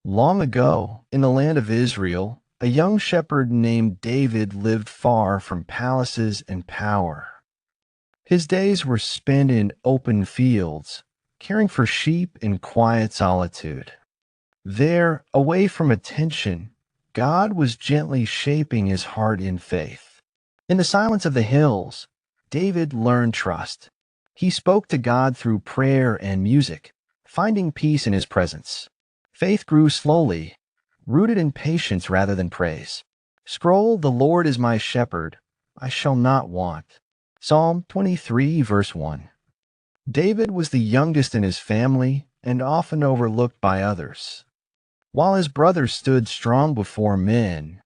Long ago, in the land of Israel, a young shepherd named David lived far from palaces and power. His days were spent in open fields, caring for sheep in quiet solitude. There, away from attention, God was gently shaping his heart in faith. In the silence of the hills, David learned trust. He spoke to God through prayer and music, finding peace in his presence. Faith grew slowly, rooted in patience rather than praise. Scroll, the Lord is my shepherd, I shall not want. Psalm 23, verse 1. David was the youngest in his family and often overlooked by others. While his brothers stood strong before men,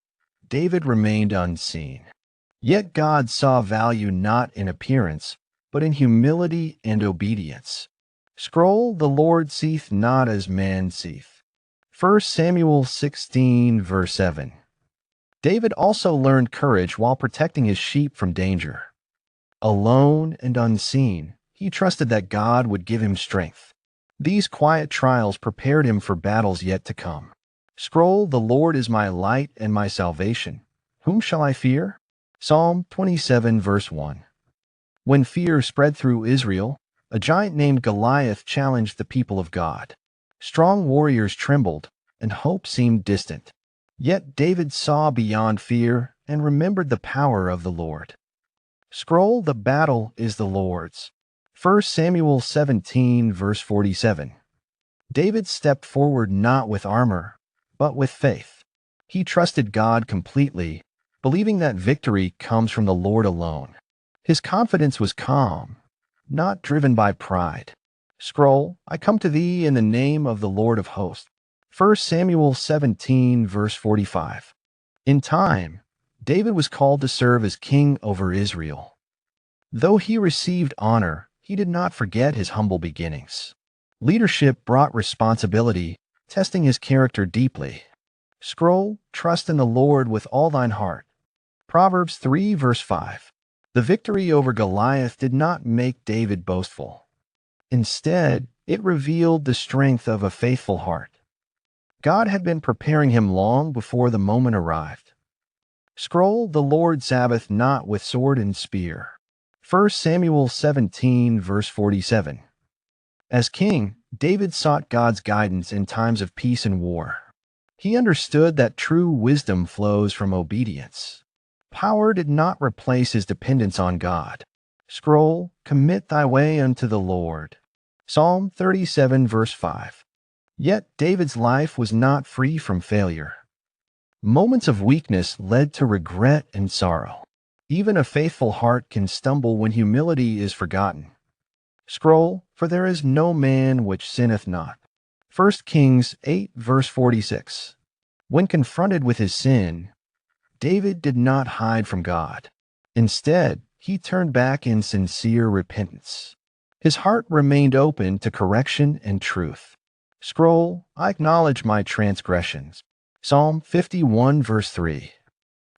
David remained unseen. Yet God saw value not in appearance, but in humility and obedience. Scroll, the Lord seeth not as man seeth. 1 Samuel 16, verse 7. David also learned courage while protecting his sheep from danger. Alone and unseen, he trusted that God would give him strength. These quiet trials prepared him for battles yet to come. Scroll, the Lord is my light and my salvation. Whom shall I fear? Psalm 27, verse 1. When fear spread through Israel, a giant named Goliath challenged the people of God. Strong warriors trembled, and hope seemed distant. Yet David saw beyond fear and remembered the power of the Lord. Scroll, the battle is the Lord's. 1 Samuel 17, verse 47. David stepped forward not with armor, but with faith. He trusted God completely, believing that victory comes from the Lord alone. His confidence was calm, not driven by pride. Scroll, I come to thee in the name of the Lord of hosts. 1 Samuel 17, verse 45. In time, David was called to serve as king over Israel. Though he received honor, he did not forget his humble beginnings. Leadership brought responsibility, testing his character deeply. Scroll, trust in the Lord with all thine heart. Proverbs 3, verse 5. The victory over Goliath did not make David boastful. Instead, it revealed the strength of a faithful heart. God had been preparing him long before the moment arrived. Scroll, the Lord sabbath not with sword and spear. 1 Samuel 17, verse 47. As king, David sought God's guidance in times of peace and war. He understood that true wisdom flows from obedience. Power did not replace his dependence on God. Scroll, commit thy way unto the Lord. Psalm 37, verse 5. Yet David's life was not free from failure. Moments of weakness led to regret and sorrow. Even a faithful heart can stumble when humility is forgotten. Scroll, for there is no man which sinneth not. 1 Kings 8, verse 46. When confronted with his sin, David did not hide from God. Instead, he turned back in sincere repentance. His heart remained open to correction and truth. Scroll, I acknowledge my transgressions. Psalm 51, verse 3.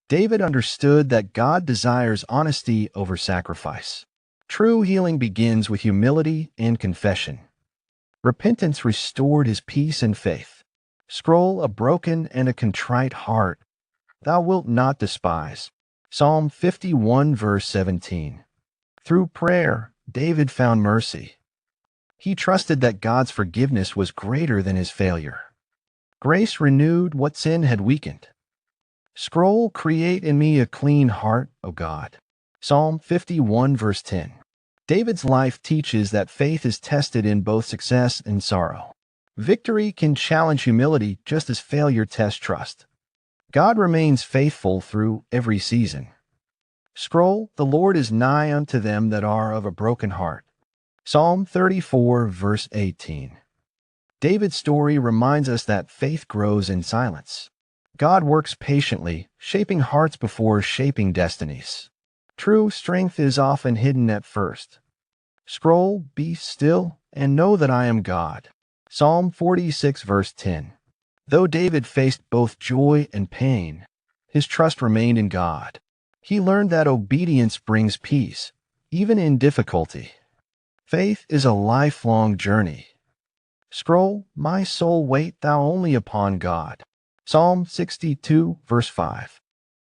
David understood that God desires honesty over sacrifice. True healing begins with humility and confession. Repentance restored his peace and faith. Scroll, a broken and a contrite heart thou wilt not despise. Psalm 51, verse 17. Through prayer, David found mercy. He trusted that God's forgiveness was greater than his failure. Grace renewed what sin had weakened. Scroll, create in me a clean heart, O God. Psalm 51, verse 10. David's life teaches that faith is tested in both success and sorrow. Victory can challenge humility just as failure tests trust. God remains faithful through every season. Scroll, the Lord is nigh unto them that are of a broken heart. Psalm 34, verse 18. David's story reminds us that faith grows in silence. God works patiently, shaping hearts before shaping destinies. True strength is often hidden at first. Scroll, be still, and know that I am God. Psalm 46, verse 10. Though David faced both joy and pain, his trust remained in God. He learned that obedience brings peace, even in difficulty. Faith is a lifelong journey. Scroll, my soul, wait thou only upon God. Psalm 62, verse 5.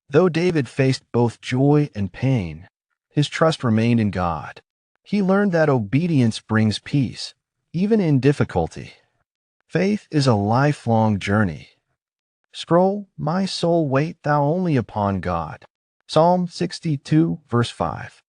Though David faced both joy and pain, his trust remained in God. He learned that obedience brings peace, even in difficulty. Faith is a lifelong journey. Scroll, my soul, wait thou only upon God. Psalm 62, verse 5.